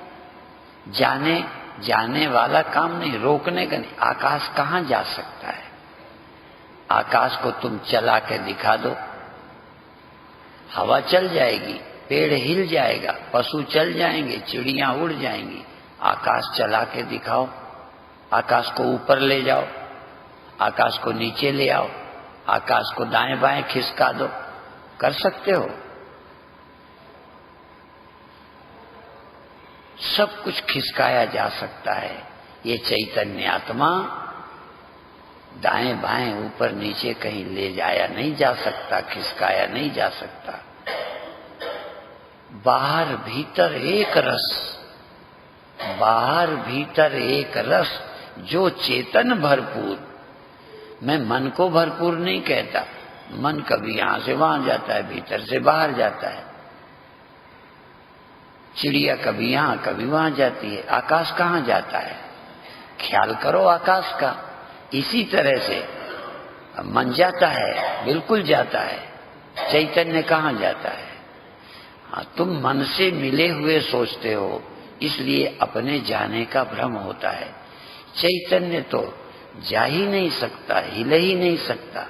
S1: जाने वाला काम नहीं, रोकने का नहीं। आकाश कहाँ जा सकता है? आकाश को तुम चला के दिखा दो, हवा चल जाएगी, पेड़ हिल जाएगा, पशु चल जाएंगे, चिड़ियां उड़ जाएंगी। आकाश चला के दिखाओ, आकाश को ऊपर ले जाओ, आकाश को नीचे ले आओ, आकाश को दाएं बाएं खिसका दो, कर सकते हो? सब कुछ खिसकाया जा सकता है। ये चैतन्य आत्मा दाएं बाएं ऊपर नीचे कहीं ले जाया नहीं जा सकता, खिसकाया नहीं जा सकता। बाहर भीतर एक रस, बाहर भीतर एक रस, जो चेतन भरपूर। मैं मन को भरपूर नहीं कहता। मन कभी यहां से वहां जाता है, भीतर से बाहर जाता है। चिड़िया कभी यहां कभी वहां जाती है। आकाश कहाँ जाता है? ख्याल करो आकाश का। इसी तरह से मन जाता है, बिल्कुल जाता है, चैतन्य कहाँ जाता है? हाँ, तुम मन से मिले हुए सोचते हो, इसलिए अपने जाने का भ्रम होता है। चैतन्य तो जा ही नहीं सकता, हिले ही नहीं सकता।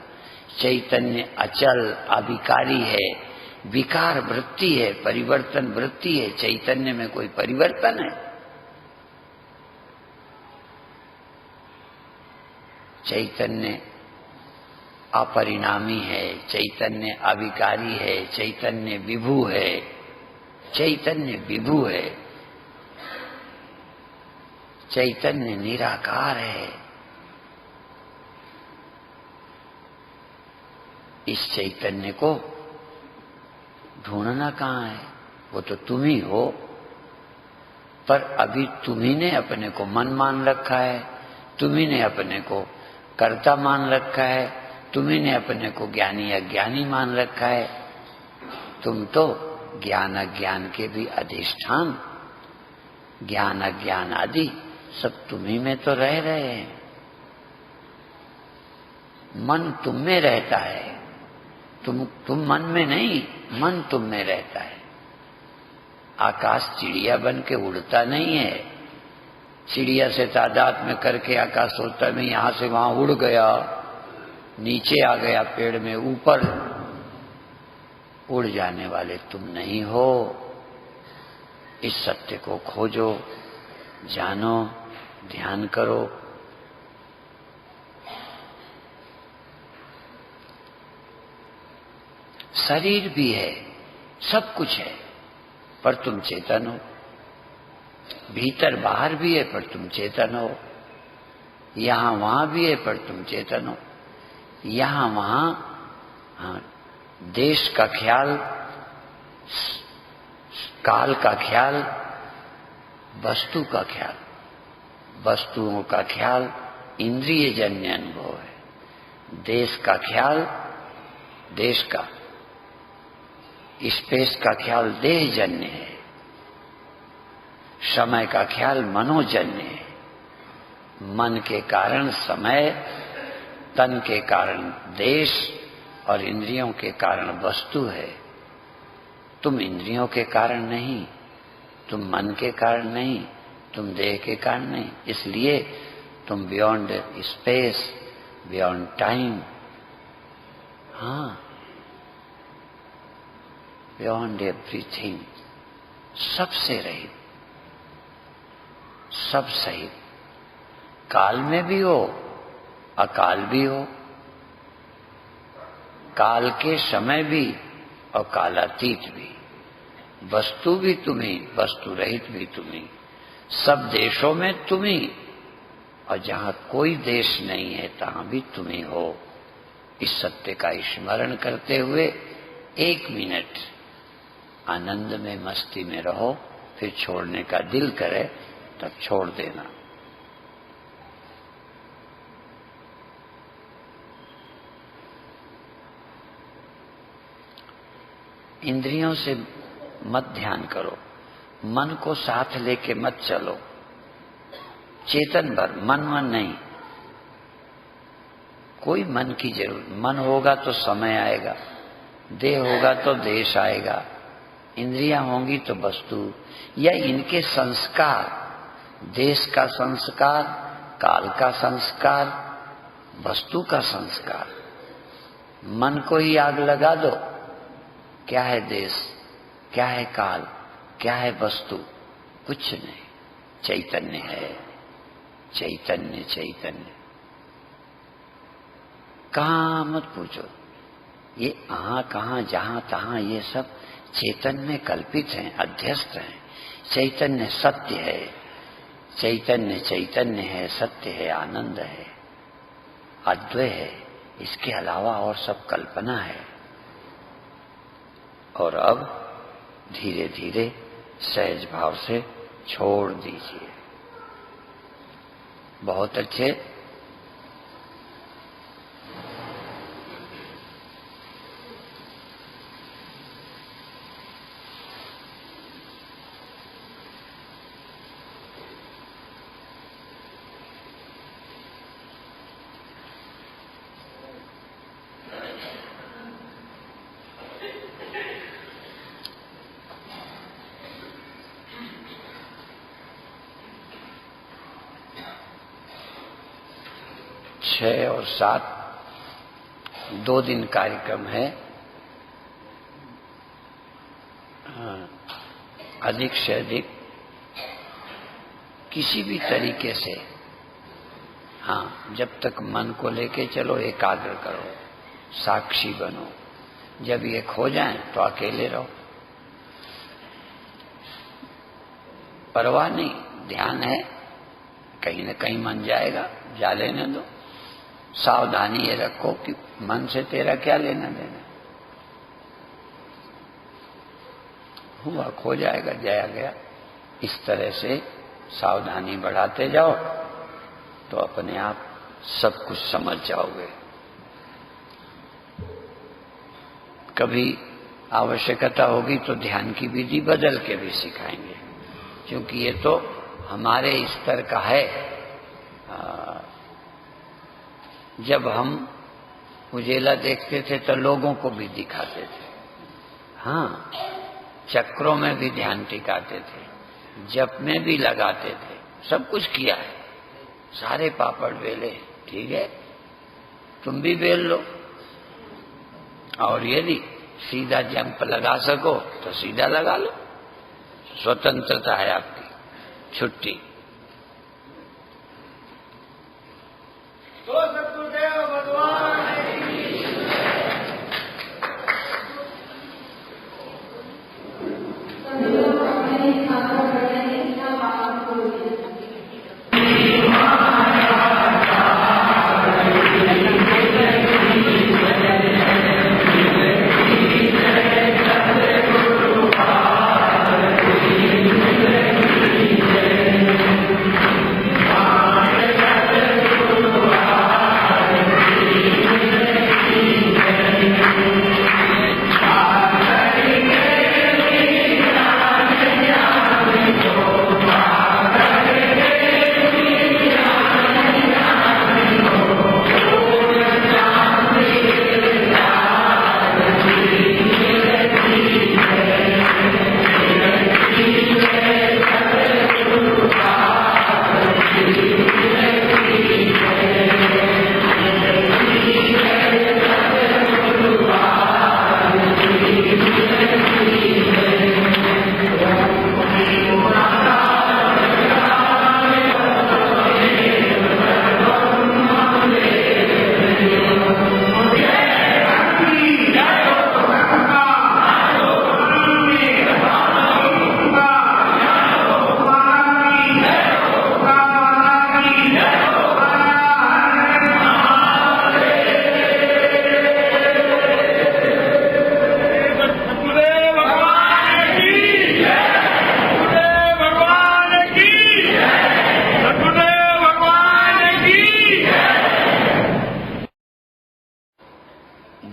S1: चैतन्य अचल अविकारी है, विकार वृत्ति है, परिवर्तन वृत्ति है। चैतन्य में कोई परिवर्तन है? चैतन्य अपरिणामी है, चैतन्य अविकारी है, चैतन्य विभु है, चैतन्य विभु है, चैतन्य निराकार है। इस चैतन्य को ढूंढना कहाँ है? वो तो तुम ही हो, पर अभी तुम्ही ने अपने को मन मान रखा है, तुम्ही ने अपने को कर्ता मान रखा है, तुम्ही ने अपने को ज्ञानी अज्ञानी मान रखा है। तुम तो ज्ञान अज्ञान के भी अधिष्ठान, ज्ञान अज्ञान आदि सब तुम्ही में तो रह रहे हैं। मन तुम में रहता है, तुम मन में नहीं, मन तुम में रहता है। आकाश चिड़िया बन के उड़ता नहीं है। चिड़िया से तादाद में करके आकाश सोचता नहीं, यहां से वहां उड़ गया, नीचे आ गया पेड़ में, ऊपर उड़ जाने वाले तुम नहीं हो। इस सत्य को खोजो, जानो, ध्यान करो। शरीर भी है, सब कुछ है, पर तुम चेतन हो। भीतर बाहर भी है, पर तुम चेतन हो। यहां वहां भी है, पर तुम चेतन हो। यहां वहां हाँ, देश का ख्याल, काल का ख्याल, वस्तु का ख्याल, वस्तुओं का ख्याल इंद्रिय जन्य अनुभव है। देश का ख्याल, देश का स्पेस का ख्याल देह जन्य है। समय का ख्याल मनोजन्य है। मन के कारण समय, तन के कारण देश और इंद्रियों के कारण वस्तु है। तुम इंद्रियों के कारण नहीं, तुम मन के कारण नहीं, तुम देह के कारण नहीं। इसलिए तुम बियॉन्ड स्पेस, बियॉन्ड टाइम, हाँ, बियॉन्ड एवरीथिंग, सबसे रहित, सब सहित। काल में भी हो, अकाल भी हो, काल के समय भी और कालातीत भी। वस्तु भी तुम्ही, वस्तु रहित भी तुम्ही। सब देशों में तुम्ही, और जहां कोई देश नहीं है तहां भी तुम्ही हो। इस सत्य का स्मरण करते हुए 1 मिनट आनंद में, मस्ती में रहो। फिर छोड़ने का दिल करे तब छोड़ देना। इंद्रियों से मत ध्यान करो, मन को साथ लेके मत चलो। चेतन भर, मन नहीं। कोई मन की जरूरत, मन होगा तो समय आएगा, देह होगा तो देश आएगा, इंद्रियां होंगी तो वस्तु या इनके संस्कार, देश का संस्कार, काल का संस्कार, वस्तु का संस्कार। मन को ही आग लगा दो, क्या है देश, क्या है काल, क्या है वस्तु? कुछ नहीं। चैतन्य है, चैतन्य, चैतन्य। कहाँ मत पूछो, ये कहाँ जहां तहां ये सब चेतन में कल्पित हैं, अध्यस्त हैं। चैतन्य सत्य है, चैतन्य चैतन्य है, सत्य है, आनंद है, अद्वय है। इसके अलावा और सब कल्पना है। और अब धीरे धीरे सहज भाव से छोड़ दीजिए। बहुत अच्छे। 6 और 7 2 दिन कार्यक्रम है। अधिक से अधिक किसी भी तरीके से, हाँ, जब तक मन को लेके चलो, एकाग्र करो, साक्षी बनो। जब ये खो जाए तो अकेले रहो, परवाह नहीं, ध्यान है, कहीं न कहीं मन जाएगा, जा लेने दो। सावधानी ये रखो कि मन से तेरा क्या लेना देना, हुआ खो जाएगा, जाया गया। इस तरह से सावधानी बढ़ाते जाओ तो अपने आप सब कुछ समझ जाओगे। कभी आवश्यकता होगी तो ध्यान की विधि बदल के भी सिखाएंगे, क्योंकि ये तो हमारे स्तर का है। जब हम उजेला देखते थे तो लोगों को भी दिखाते थे, हाँ, चक्रों में भी ध्यान टिकाते थे, जप में भी लगाते थे, सब कुछ किया है, सारे पापड़ बेले। ठीक है, तुम भी बेल लो, और यदि सीधा जंप लगा सको तो सीधा लगा लो, स्वतंत्रता है आपकी, छुट्टी। तो सतगुरुदेव भगवान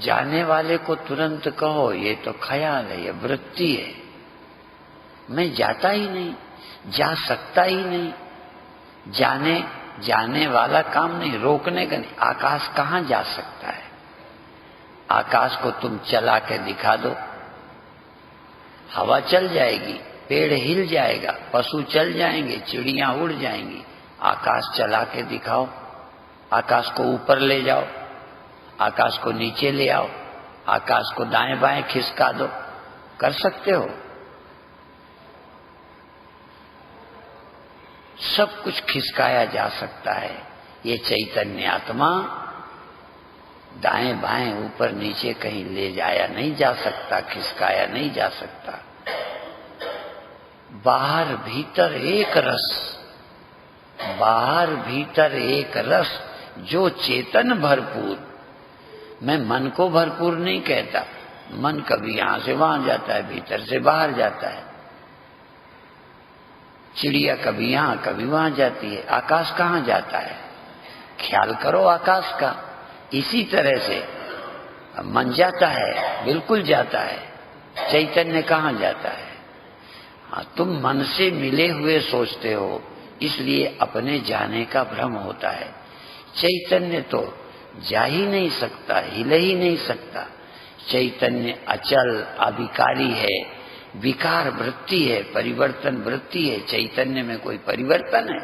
S1: जाने वाले को तुरंत कहो ये तो ख्याल है, ये वृत्ति है, मैं जाता ही नहीं, जा सकता ही नहीं। जाने वाला काम नहीं, रोकने का नहीं। आकाश कहाँ जा सकता है? आकाश को तुम चला के दिखा दो, हवा चल जाएगी, पेड़ हिल जाएगा, पशु चल जाएंगे, चिड़ियां उड़ जाएंगी। आकाश चला के दिखाओ, आकाश को ऊपर ले जाओ, आकाश को नीचे ले आओ, आकाश को दाएं बाएं खिसका दो, कर सकते हो? सब कुछ खिसकाया जा सकता है। ये चैतन्य आत्मा दाएं बाएं ऊपर नीचे कहीं ले जाया नहीं जा सकता, खिसकाया नहीं जा सकता। बाहर भीतर एक रस, बाहर भीतर एक रस, जो चेतन भरपूर। मैं मन को भरपूर नहीं कहता, मन कभी यहां से वहां जाता है, भीतर से बाहर जाता है। चिड़िया कभी यहां कभी वहां जाती है, आकाश कहाँ जाता है? ख्याल करो आकाश का। इसी तरह से मन जाता है, बिल्कुल जाता है, चैतन्य कहाँ जाता है? हाँ, तुम मन से मिले हुए सोचते हो, इसलिए अपने जाने का भ्रम होता है। चैतन्य तो जा ही नहीं सकता, हिल ही नहीं सकता। चैतन्य अचल अविकारी है, विकार वृत्ति है, परिवर्तन वृत्ति है। चैतन्य में कोई परिवर्तन है?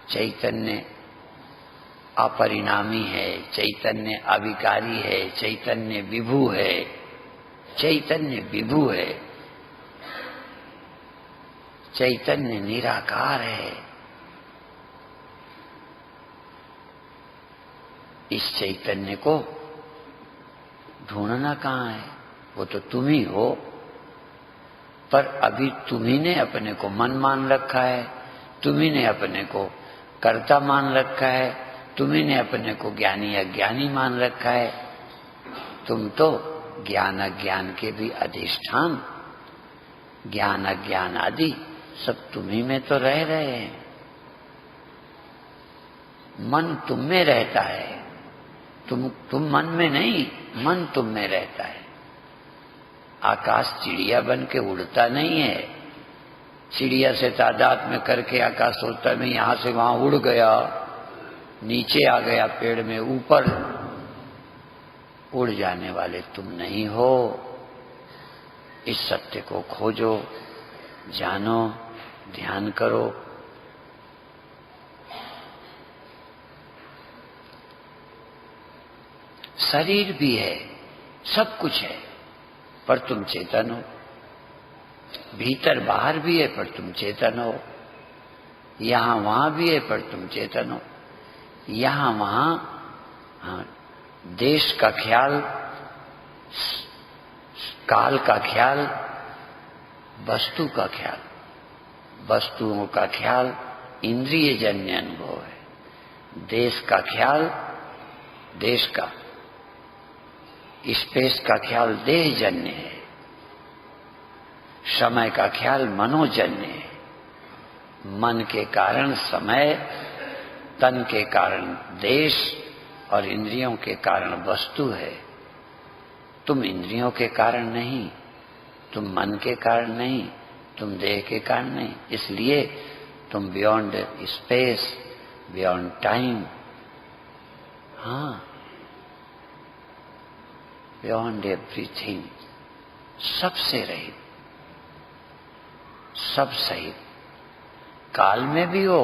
S1: चैतन्य अपरिणामी है, चैतन्य अविकारी है, चैतन्य विभु है, चैतन्य विभु है, चैतन्य निराकार है। इस चैतन्य को ढूंढना कहाँ है? वो तो तुम ही हो, पर अभी तुम्ही ने अपने को मन मान रखा है, तुम्ही ने अपने को कर्ता मान रखा है, तुम्ही ने अपने को ज्ञानी अज्ञानी मान रखा है। तुम तो ज्ञान अज्ञान के भी अधिष्ठान, ज्ञान अज्ञान आदि सब तुम्ही में तो रह रहे हैं। मन तुम में रहता है, तुम मन में नहीं, मन तुम में रहता है। आकाश चिड़िया बन के उड़ता नहीं है। चिड़िया से तादाद में करके आकाश सोचता नहीं, यहां से वहां उड़ गया, नीचे आ गया पेड़ में, ऊपर उड़ जाने वाले तुम नहीं हो। इस सत्य को खोजो, जानो, ध्यान करो। शरीर भी है, सब कुछ है, पर तुम चेतन हो। भीतर बाहर भी है, पर तुम चेतन हो। यहां वहां भी है, पर तुम चेतन हो। यहां वहां हाँ, देश का ख्याल, काल का ख्याल, वस्तु का ख्याल, वस्तुओं का ख्याल इंद्रिय जन्य अनुभव है। देश का ख्याल, देश का स्पेस का ख्याल देहजन्य है। समय का ख्याल मनोजन्य है। मन के कारण समय, तन के कारण देश और इंद्रियों के कारण वस्तु है। तुम इंद्रियों के कारण नहीं, तुम मन के कारण नहीं, तुम देह के कारण नहीं। इसलिए तुम बियॉन्ड स्पेस, बियॉन्ड टाइम, हाँ, बियॉन्ड एवरीथिंग, सबसे रहित, सब सहित। काल में भी हो,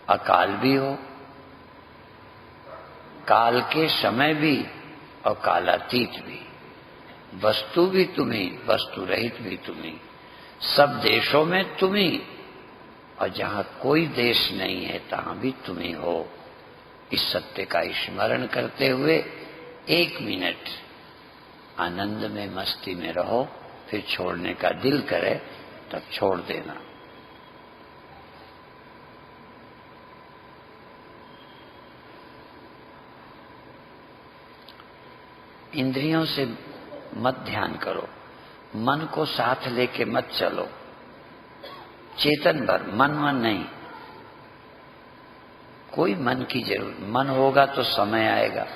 S1: अकाल भी हो, काल के समय भी और कालातीत भी। वस्तु भी तुम्ही, वस्तु रहित भी तुम्ही। सब देशों में तुम्ही, और जहां कोई देश नहीं है तहां भी तुम्ही हो। इस सत्य का स्मरण करते हुए 1 मिनट आनंद में, मस्ती में रहो। फिर छोड़ने का दिल करे तब छोड़ देना। इंद्रियों से मत ध्यान करो, मन को साथ लेके मत चलो। चेतन भर, मन नहीं। कोई मन की जरूरत, मन होगा तो समय आएगा,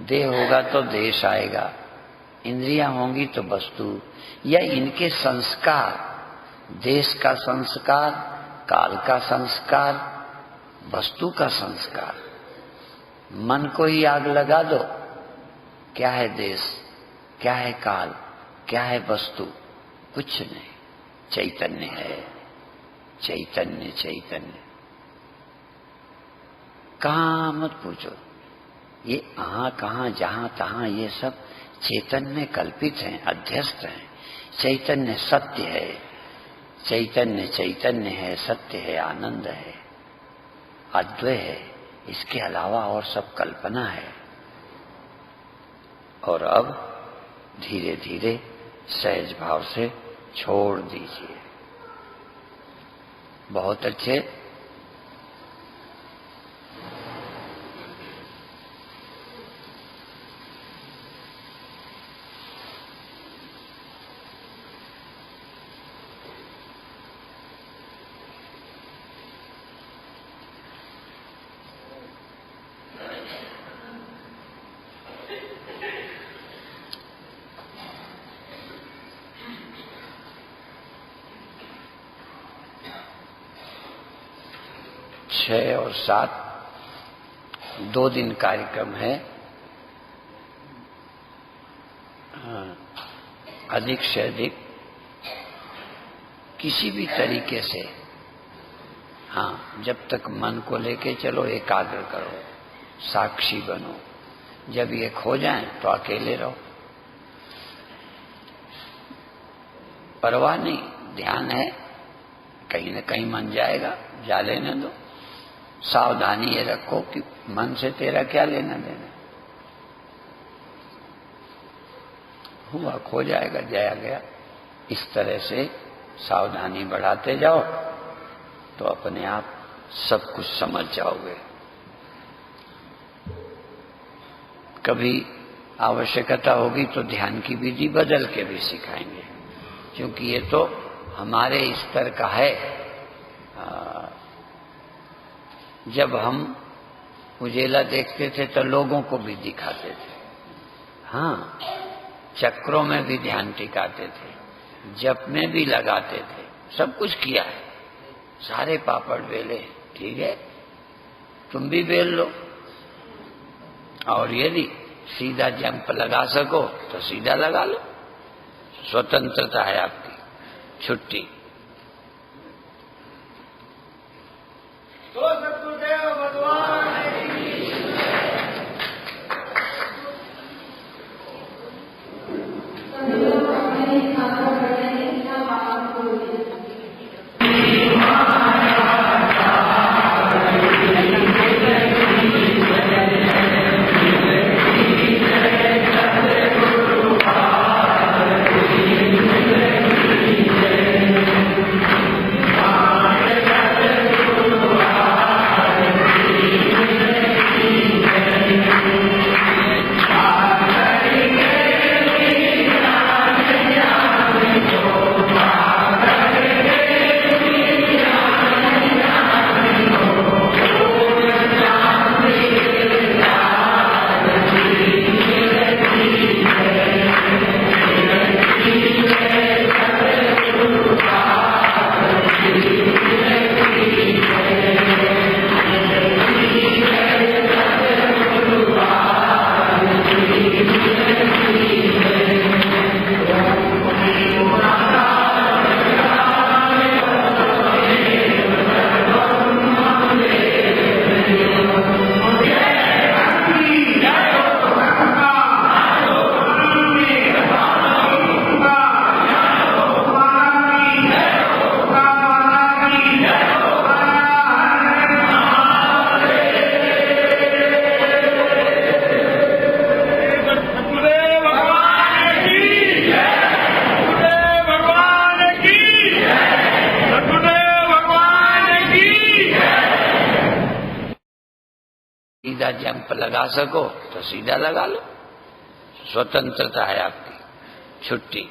S1: देह होगा तो देश आएगा, इंद्रियां होंगी तो वस्तु या इनके संस्कार, देश का संस्कार, काल का संस्कार, वस्तु का संस्कार। मन को ही आग लगा दो, क्या है देश, क्या है काल, क्या है वस्तु? कुछ नहीं, चैतन्य है। चैतन्य, चैतन्य। कहाँ मत पूछो, ये कहाँ जहां तहां ये सब चेतन में कल्पित हैं, अध्यस्त हैं। चैतन्य सत्य है, चैतन्य चैतन्य है, सत्य है, आनंद है, अद्वय है। इसके अलावा और सब कल्पना है। और अब धीरे धीरे सहज भाव से छोड़ दीजिए। बहुत अच्छे। छह और 7 2 दिन कार्यक्रम है। अधिक से अधिक किसी भी तरीके से हाँ, जब तक मन को लेके चलो, एकाग्र करो, साक्षी बनो। जब ये खो जाए तो अकेले रहो, परवाह नहीं। ध्यान है, कहीं न कहीं मन जाएगा, जा लेने दो। सावधानी ये रखो कि मन से तेरा क्या लेना देना, हुआ खो जाएगा, जाया गया। इस तरह से सावधानी बढ़ाते जाओ तो अपने आप सब कुछ समझ जाओगे। कभी आवश्यकता होगी तो ध्यान की विधि बदल के भी सिखाएंगे, क्योंकि ये तो हमारे स्तर का है। जब हम उजेला देखते थे तो लोगों को भी दिखाते थे, हाँ, चक्रों में भी ध्यान टिकाते थे, जप में भी लगाते थे, सब कुछ किया है, सारे पापड़ बेले। ठीक है, तुम भी बेल लो। और यदि सीधा जंप लगा सको तो सीधा लगा लो, स्वतंत्रता है आपकी, छुट्टी। तो सतगुरुदेव भगवान सीधा जंप लगा सको तो सीधा लगा लो, स्वतंत्रता है आपकी, छुट्टी।